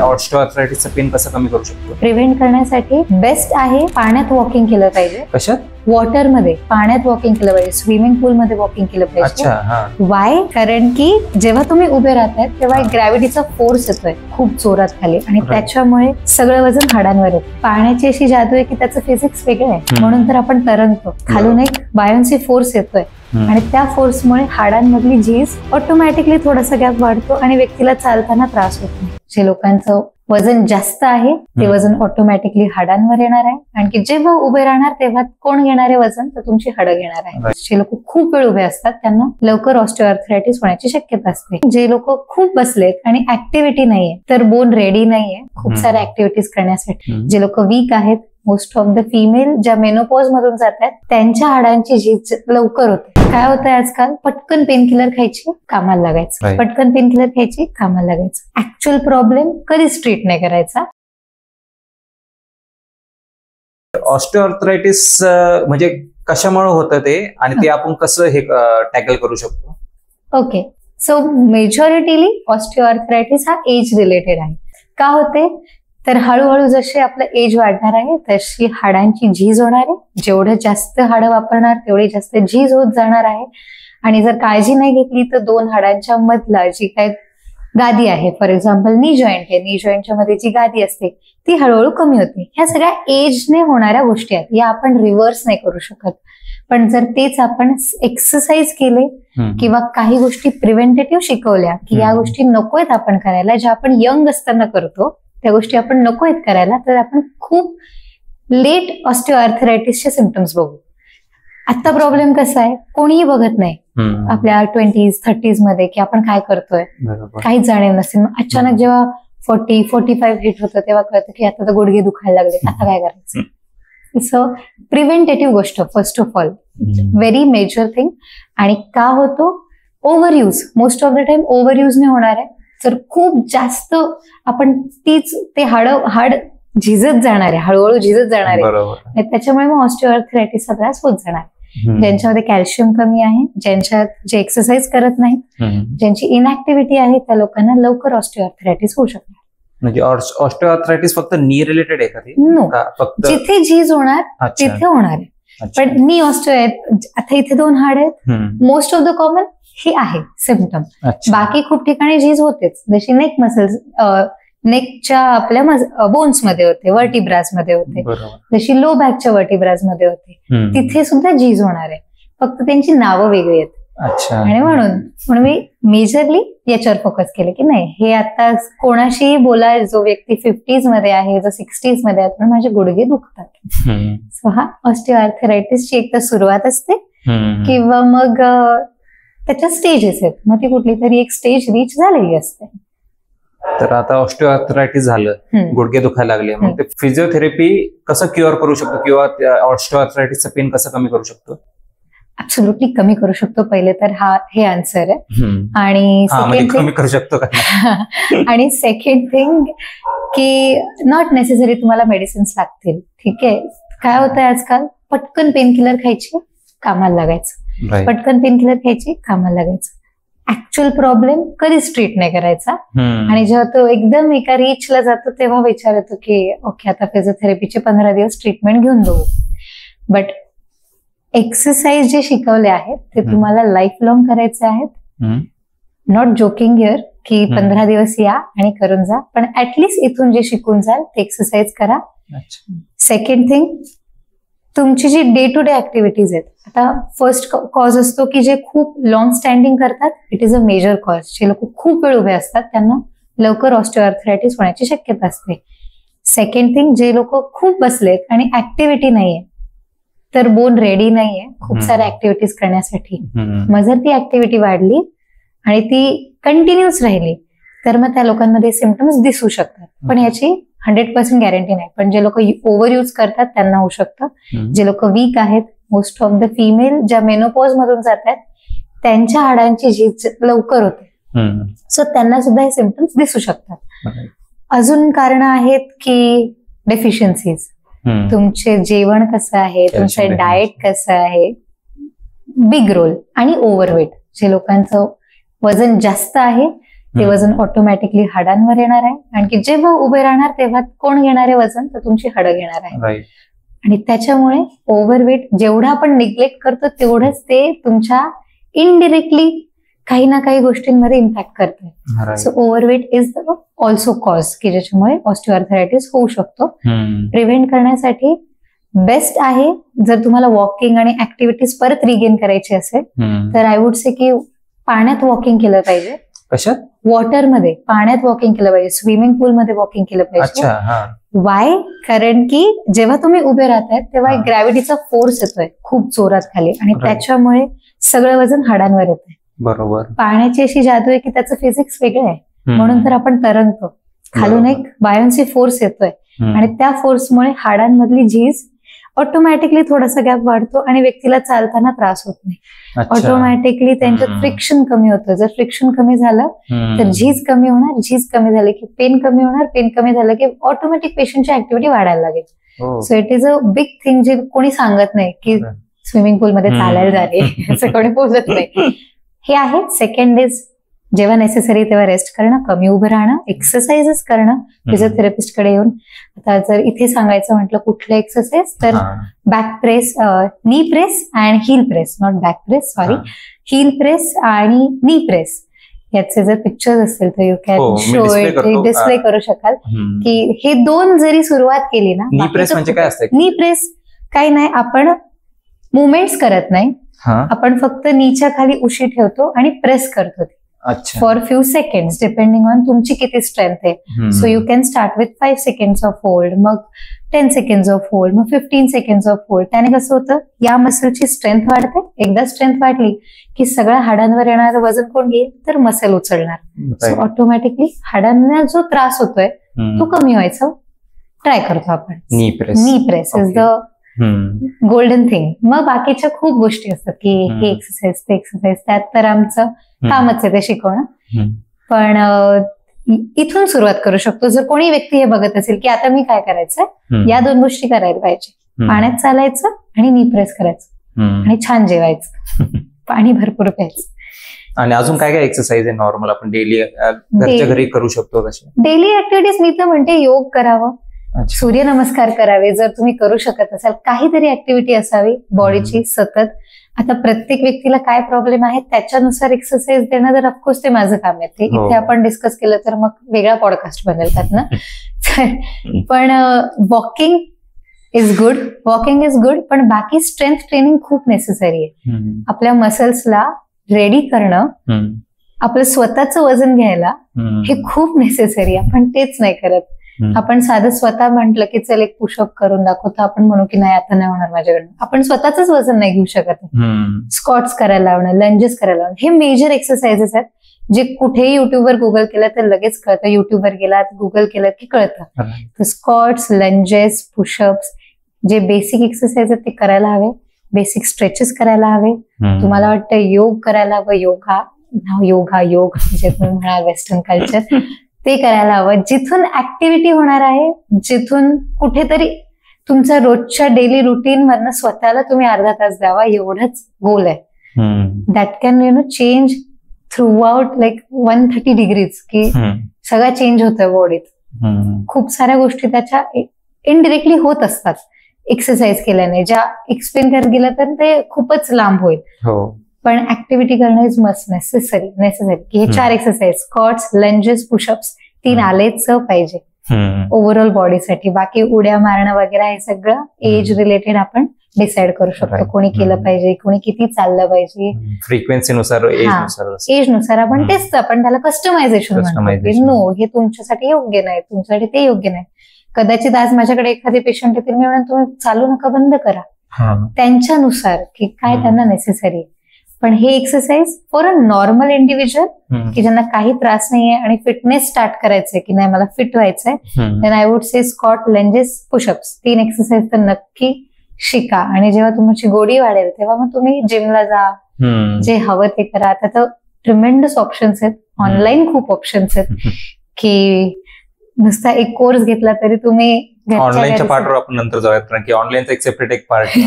ऑस्टिओआर्थरायटिसचं pen कसं कमी करू शकतो? प्रिव्हेंट करण्यासाठी बेस्ट आहे पाण्यात वॉकिंग केलं पाहिजे. कशात? वॉटरमध्ये, पाण्यात वॉकिंग केलं पाहिजे, स्विमिंग पूल मध्ये वॉकिंग केलं पाहिजे. वाय? कारण की जेव्हा तुम्ही उभे राहताय तेव्हा एक ग्रॅव्हिटीचा फोर्स येतोय खूप जोरात खाली आणि त्याच्यामुळे सगळं वजन हाडांवर येतं. पाण्याची अशी जादू आहे की त्याचं फिजिक्स वेगळं आहे, म्हणून तर आपण तरंगतो. खालून एक बायोन्सी फोर्स येतोय आणि त्या फोर्समुळे हाडांमधली झीज ऑटोमॅटिकली थोडासा गॅप वाढतो आणि व्यक्तीला चालताना त्रास होत नाही. जे लोकांचं वजन जास्त आहे ते वजन ऑटोमॅटिकली हाडांवर येणार आहे, आणखी जेव्हा उभे राहणार तेव्हा कोण घेणार आहे वजन? तर तुमची हाडं घेणार आहे. जे लोक खूप वेळ उभे असतात त्यांना लवकर ऑस्टिओआर्थरायटिस होण्याची शक्यता असते. जे लोक खूप बसलेत आणि ऍक्टिव्हिटी नाहीये, तर बोन रेडी नाहीये खूप साऱ्या ऍक्टिव्हिटीज करण्यासाठी. जे लोक वीक आहेत, मोस्ट ऑफ द फिमेल ज्या मेनोपॉज मधून जातात त्यांच्या हाडांची झीज लवकर होते. काय होतंय आजकाल? पटकन पेनकिलर खायची, कामाला लागायचं. पटकन पेनकिलर खायची, कामाला लागायचं. ऍक्च्युअल प्रॉब्लेम कधीच ट्रीट नाही करायचा. ऑस्टिओआर्थरायटिस म्हणजे कशामुळे होतं ते आणि ते आपण कसं हे टॅकल करू शकतो? ओके, सो मेजॉरिटीली ऑस्टिओआर्थरायटिस हा एज रिलेटेड आहे. का होते? तर हळूहळू जसे आपलं एज वाढणार आहे तशी हाडांची झीज होणार आहे. जेवढं जास्त हाडं वापरणार तेवढी जास्त झीज होत जाणार आहे. आणि जर काळजी नाही घेतली तर दोन हाडांच्या मधला जी काय गादी आहे, फॉर एक्झाम्पल नी जॉईंट आहे, नी जॉईंटच्या मध्ये जी गादी असते ती हळूहळू कमी होते. ह्या सगळ्या एजने होणाऱ्या गोष्टी आहेत, या आपण रिव्हर्स नाही करू शकत. पण जर तेच आपण एक्सरसाइज केले किंवा काही गोष्टी प्रिव्हेंटेटिव्ह शिकवल्या की या गोष्टी नकोयत आपण करायला, ज्या आपण यंग असताना करतो त्या गोष्टी आपण नको आहेत करायला, तर आपण खूप लेट ऑस्टिओआर्थरायटिसचे सिम्पटम्स बघू. आता प्रॉब्लेम कसा आहे, कोणीही बघत नाही आपल्या 20s 30s मध्ये की आपण काय करतोय, काहीच जाणीव नसेल. अचानक जेव्हा 40-45 हिट होतं तेव्हा कळतं की आता तर गुडघे दुखायला लागले, आता काय करायचं. इट्स अ प्रिव्हेंटेटिव्ह गोष्ट first of all, very major thing. आणि का होतो? Overuse. Most of the time ओव्हरयूजने होणार आहे. जर खूप जास्त आपण ते हाड झिजत जाणार आहे, हळूहळू झिजत जाणार आहे, त्याच्यामुळे मग ऑस्टिओआर्थरायटिसचा त्रास होत जाणार. ज्यांच्यामध्ये कॅल्शियम कमी आहे, जे एक्सरसाइज करत नाही, ज्यांची इनऍक्टिव्हिटी आहे, त्या लोकांना लवकर ऑस्टिओआर्थरायटिस होऊ शकणार. म्हणजे ऑस्टिओआर्थरायटिस फक्त नी रिलेटेड आहे का ते? नो, जिथे झीज होणार तिथे होणार आहे. पण नी ऑस्टिओ आता इथे दोन हाड आहेत, मोस्ट ऑफ द कॉमन हे आहे सिम्पटम. बाकी खूप ठिकाणी झीज होतेच, जशी नेक मसल्स, नेकच्या आपल्या बोन्स मध्ये होते, वर्टिब्रास मध्ये होते, जशी लो बॅकच्या वर्टिब्रास मध्ये होते, तिथे सुद्धा झीज होणार आहे. फक्त त्यांची नावं वेगळी आहेत. आणि म्हणून मी मेजरली याच्यावर फोकस केले की नाही, हे आता कोणाशीही बोला, जो व्यक्ती 50s मध्ये आहे, जो 60s मध्ये आहे, पण माझे गुडघे दुखतात. सो हा ऑस्टिओआर्थरायटिसची एक तर सुरुवात असते किंवा मग त्याच्या स्टेजेस आहेत, मग ती कुठली तरी एक स्टेज रीच झालेली असते. तर आता ऑस्टिओआर्थरायटिस झालं, गुडघे दुखायला लागले, मग ते फिजिओथेरपी कसं क्युअर करू शकतो किंवा ऑस्टिओआर्थरायटिसचं पेन कसं कमी करू शकतो? ऍब्सोल्युटली कमी करू शकतो. पहिले तर हे आन्सर आहे. आणि कमी करू शकतो आणि सेकंड थिंग की नॉट नेसेसरी तुम्हाला मेडिसिन्स लागतील. ठीक आहे, काय होतंय आजकाल? पटकन पेनकिलर खायची, कामाला लागायचं. पटकन पेनकिलर खायची, कामाला लागायचं. ऍक्च्युअल प्रॉब्लेम कधीच ट्रीट नाही करायचा. आणि जेव्हा तो एकदम एका रीचला जातो तेव्हा विचार येतो की ओके, आता फिजिओथेरपीचे 15 दिवस ट्रीटमेंट घेऊन बघू. बट एक्सरसाइज जे शिकवले आहेत ते तुम्हाला लाईफ लॉंग करायचे आहेत. नॉट जोकिंग हिअर की 15 दिवस या आणि करून जा, पण ऍटलिस्ट इथून जे शिकून जाल ते एक्सरसाइज करा. सेकंड थिंग, तुमची जी डे टू डे ऍक्टिव्हिटीज आहेत, आता फर्स्ट कॉज असतो की जे खूप लॉंग स्टँडिंग करतात, it is a major cause. जे लोक खूप वेळ उभे असतात त्यांना लवकर ऑस्टिओआर्थरायटिस होण्याची शक्यता असते. सेकंड थिंग, जे लोक खूप बसलेत आणि ऍक्टिव्हिटी नाहीये, तर बोन रेडी नाहीये खूप साऱ्या ऍक्टिव्हिटीज करण्यासाठी. मग जर ती ऍक्टिव्हिटी वाढली आणि ती कंटिन्यूस राहिली तर मग त्या लोकांमध्ये सिम्पटम्स दिसू शकतात. पण याची 100% गॅरंटी नाही. पण जे लोक ओव्हर यूज करतात त्यांना होऊ शकतं. जे लोक वीक आहेत, मोस्ट ऑफ द फिमेल ज्या मेनोपॉज मधून जातात त्यांच्या हाडांची झीज लवकर होते, सो त्यांना सुद्धा हे सिम्पटम्स दिसू शकतात. अजून कारण आहेत की डेफिशियन्सीज. तुमचे जेवण कसं आहे, तुमचं डाएट कसं आहे, बिग रोल. आणि ओव्हरवेट. जे लोकांचं वजन जास्त आहे ते वजन ऑटोमॅटिकली हाडांवर येणार आहे. आणि जेव्हा उभे राहणार तेव्हा कोण घेणार आहे वजन, तर तुमची हाडं घेणार आहे. आणि त्याच्यामुळे ओव्हरवेट जेवढा आपण निग्लेक्ट करतो तेवढंच ते तुमच्या इनडिरेक्टली काही ना काही गोष्टींमध्ये इम्पॅक्ट करते. So overweight is also cause की ज्याच्यामुळे ऑस्टिओआर्थरायटिस होऊ शकतो. प्रिव्हेंट करण्यासाठी बेस्ट आहे जर तुम्हाला वॉकिंग आणि ऍक्टिव्हिटीज परत रिगेन करायची असेल तर आय वुड से की पाण्यात वॉकिंग केलं पाहिजे. कशात? वॉटरमध्ये, पाण्यात वॉकिंग केलं पाहिजे, स्विमिंग पूलमध्ये वॉकिंग केलं पाहिजे. वाय? कारण की जेव्हा तुम्ही उभे राहताय तेव्हा एक ग्रॅव्हिटीचा फोर्स येतोय खूप जोरात खाली आणि त्याच्यामुळे सगळं वजन हाडांवर येतंय. बरोबर. पाण्याची अशी जादू आहे की त्याचं फिजिक्स वेगळं आहे, म्हणून तर आपण तरंगतो. खालून एक बायोन्सी फोर्स येतोय आणि त्या फोर्समुळे हाडांमधली झीज ऑटोमॅटिकली थोडासा गॅप वाढतो आणि व्यक्तीला चालताना त्रास होत नाही. ऑटोमॅटिकली त्यांच्यात फ्रिक्शन कमी होतं. जर फ्रिक्शन कमी झालं तर झीज कमी होणार, झीज कमी झाली की पेन कमी होणार, पेन कमी झालं की ऑटोमॅटिक पेशंटची ऍक्टिव्हिटी वाढायला लागेल. So it is a big thing जे कोणी सांगत नाही की स्विमिंग पूलमध्ये चालायला झाले असं कोणी बोलत नाही. हे आहे. सेकंड इज जेव्हा नेसेसरी तेव्हा रेस्ट करणं, कमी उभं राहणं, एक्सरसाइजेस करणं फिजिओथेरपिस्ट कडे येऊन. आता जर इथे सांगायचं म्हटलं कुठलं एक्सरसाइज तर back press, knee press and heel press, not back press, sorry, heel press आणि नी प्रेस. याचे जर पिक्चर्स असतील तर you can show it, display करू शकाल की हे दोन जरी सुरुवात केली ना. नी प्रेस म्हणजे काय असतं? नी प्रेस काही नाही, आपण मुवमेंट्स करत नाही, आपण फक्त नीच्या खाली उशी ठेवतो आणि प्रेस करतो for few seconds depending on तुमची किती स्ट्रेंथ आहे. So you can start with 5 seconds of hold, मग 10 seconds ऑफ होल्ड, मग 15 seconds ऑफ होल्ड. त्याने कसं होतं, या मसलची स्ट्रेंथ वाढते. एकदा स्ट्रेंथ वाढली की सगळ्या हाडांवर येणारं वजन कोण घेईल तर मसल उचलणार. सो ऑटोमॅटिकली हाडांना जो त्रास होतोय तो कमी व्हायचा ट्राय करतो आपण. नी press is the golden thing. मग बाकीच्या खूप गोष्टी असतात की हे एक्सरसाइज ते एक्सरसाइज, त्यात तर आमचं कामच आहे ते शिकवणं. पण इथून सुरुवात करू शकतो. जर कोणी व्यक्ती हे बघत असेल की आता मी काय करायचं, या 2 गोष्टी करायला पाहिजे. पाण्यात चालायचं आणि नी प्रेस करायचं आणि छान जेवायचं, पाणी भरपूर प्यायचं. आणि अजून काय काय एक्सरसाइज आहे नॉर्मल आपण डेली घरच्या घरी करू शकतो? कसे डेली ऍक्टिव्हिटीज? मी तर म्हणते योग करावं, सूर्यनमस्कार करावे जर तुम्ही करू शकत असाल. काहीतरी ऍक्टिव्हिटी असावी बॉडीची सतत. आता प्रत्येक व्यक्तीला काय प्रॉब्लेम आहे त्याच्यानुसार एक्सरसाइज देणं तर ऑफकोर्स ते माझं काम आहे. ते इथे आपण डिस्कस केलं तर मग वेगळा पॉडकास्ट बनेल ना. पण वॉकिंग इज गुड, पण बाकी स्ट्रेंथ ट्रेनिंग खूप नेसेसरी आहे. आपल्या मसल्सला रेडी करणं, आपलं स्वतःचं वजन घ्यायला हे खूप नेसेसरी आहे. आपण तेच नाही करत. आपण साधं स्वतः म्हटलं की चल एक पुशअप करून दाखवतो, आपण म्हणू की नाही आता नाही होणार माझ्याकडनं. आपण स्वतःच वजन नाही घेऊ शकत. स्क्वॉट्स करायला लावणं, लंजेस करायला लावणं, हे मेजर एक्सरसाइजेस आहेत जे कुठेही युट्यूबवर गुगल केलं तर लगेच कळतं. युट्यूबवर गेलात, गुगल केलं की कळतं. तर स्क्वॉट्स, लंजेस, पुशअप्स जे बेसिक एक्सरसाइज आहेत ते करायला हवे. बेसिक स्ट्रेचेस करायला हवे. तुम्हाला वाटतं योग करायला हवं, योग म्हणजे तुम्ही म्हणा वेस्टर्न कल्चर, ते करायला हवं. जिथून ऍक्टिव्हिटी होणार आहे, जिथून कुठेतरी तुमच्या रोजच्या डेली रुटीन मधनं स्वतःला तुम्ही अर्धा तास द्यावा, एवढंच गोल आहे. That can change through out like 130 degrees की सगळं चेंज होतं बॉडीत. खूप साऱ्या गोष्टी त्याच्या इनडिरेक्टली होत असतात एक्सरसाइज केल्याने. ज्या एक्सप्लेन करत गेलं तर ते खूपच लांब होईल. पण ऍक्टिव्हिटी करणं इज मस्ट नेसेसरी की हे 4 एक्सरसाइज, स्क्वॉट्स, लंजेस, पुशअप्स 3 आलेच पाहिजे ओव्हरऑल बॉडीसाठी. बाकी उड्या मारणं वगैरे हे सगळं एज रिलेटेड आपण डिसाइड करू शकतो. कोणी केलं पाहिजे, कोणी किती चाललं पाहिजे, फ्रिक्वेन्सीनुसार, एजनुसार आपण तेच आपण त्याला कस्टमायझेशन म्हणतो. नो, हे तुमच्यासाठी योग्य नाही, तुमच्यासाठी ते योग्य नाही. कदाचित आज माझ्याकडे एखादे पेशंट येतील, मी म्हणून तुम्ही चालू नका, बंद करा, त्यांच्यानुसार की काय त्यांना नेसेसरी. पण हे exercise for a normal individual की ज्यांना काही त्रास नाहीये आणि फिटनेस स्टार्ट करायचंय की नाही मला फिट व्हायचंय, then I would say squat, lunges, pushups 3 exercise तर नक्की शिका. आणि जेव्हा तुमची गोडी वाढेल तेव्हा मग तुम्ही जिमला जा, जे हवं ते करा. आता तर ट्रिमेंडस ऑप्शन्स आहेत, ऑनलाईन खूप ऑप्शन्स आहेत की नुसता एक कोर्स घेतला तरी तुम्ही. ऑनलाईनच्या पार्टवर आपण नंतर जाऊयात, कारण की ऑनलाईनचा एक सेपरेट एक पार्ट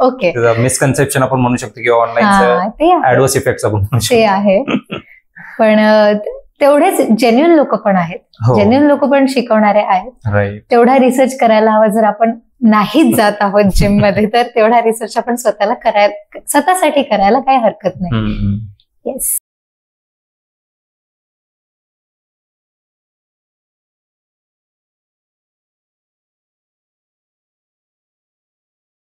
ओके मिसकन्सेप्शन आपण म्हणू शकतो की ऑनलाईनचा ऍडव्हर्स इफेक्ट आपण ते आहे. पण तेवढेच जेन्युइन लोक पण आहेत, हो. जेन्युइन लोक पण शिकवणारे आहेत. राईट. तेवढा रिसर्च करायला हवा. जर आपण नाहीच जात आहोत जिम मध्ये तर तेवढा रिसर्च आपण स्वतःसाठी करायला काही हरकत नाही. येस.